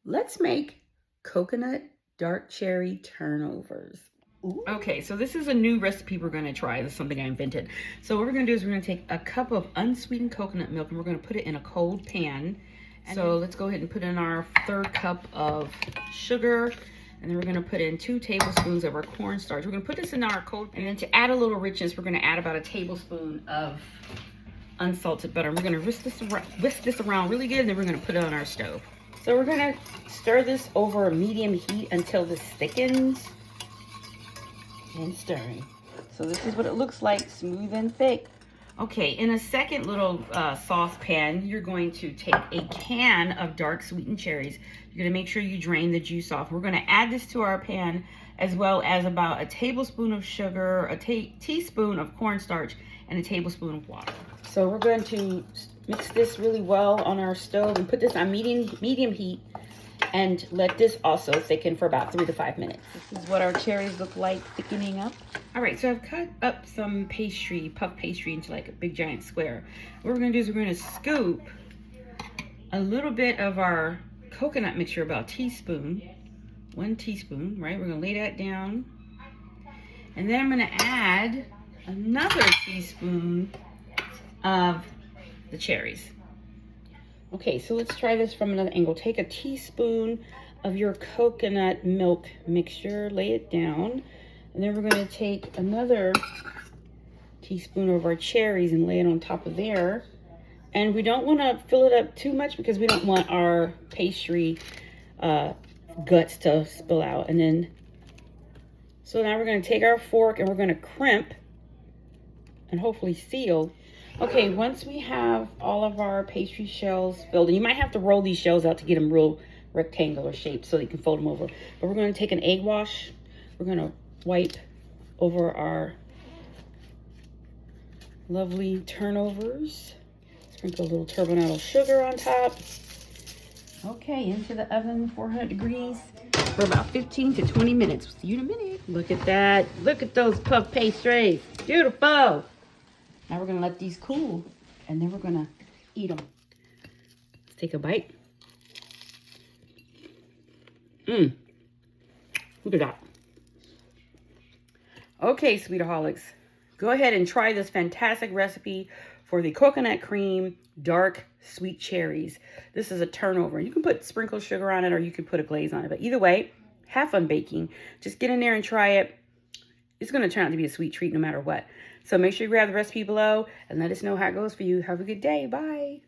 Let's make coconut dark cherry turnovers. Ooh. Okay, so this is a new recipe we're going to try. This is something I invented. So what we're going to do is we're going to take a cup of unsweetened coconut milk and we're going to put it in a cold pan. So let's go ahead and put in our 1/3 cup of sugar. And then we're going to put in 2 tablespoons of our cornstarch. We're going to put this in our cold pan. And then to add a little richness, we're going to add about a tablespoon of unsalted butter. We're going to whisk this around really good, and then we're going to put it on our stove. So we're going to stir this over medium heat until this thickens. And stirring. So this is what it looks like, smooth and thick. Okay, in a second little saucepan, you're going to take a can of dark sweetened cherries. You're going to make sure you drain the juice off. We're going to add this to our pan, as well as about a tablespoon of sugar, a teaspoon of cornstarch, and a tablespoon of water. So we're going to mix this really well on our stove and put this on medium heat and let this also thicken for about 3 to 5 minutes. This is what our cherries look like thickening up. All right, so I've cut up some pastry, puff pastry, into like a big giant square. What we're gonna do is we're gonna scoop a little bit of our coconut mixture, about a teaspoon, 1 teaspoon, right? We're gonna lay that down. And then I'm gonna add another teaspoon of the cherries. Okay, so let's try this from another angle. Take a teaspoon of your coconut milk mixture, lay it down, and then we're going to take another teaspoon of our cherries and lay it on top of there. And we don't want to fill it up too much because we don't want our pastry guts to spill out. And then, so now we're going to take our fork and we're going to crimp and hopefully seal. Okay, once we have all of our pastry shells filled, and you might have to roll these shells out to get them real rectangular shaped so that you can fold them over. But we're going to take an egg wash. We're going to wipe over our lovely turnovers. Sprinkle a little turbinado sugar on top. Okay, into the oven, 400 degrees for about 15 to 20 minutes. See you in a minute. Look at that. Look at those puff pastries. Beautiful. Now we're going to let these cool, and then we're going to eat them. Let's take a bite. Look at that. Okay, Sweetaholics, go ahead and try this fantastic recipe for the coconut cream dark sweet cherries. This is a turnover. You can put sprinkled sugar on it, or you can put a glaze on it. But either way, have fun baking. Just get in there and try it. It's going to turn out to be a sweet treat no matter what. So make sure you grab the recipe below and let us know how it goes for you. Have a good day. Bye.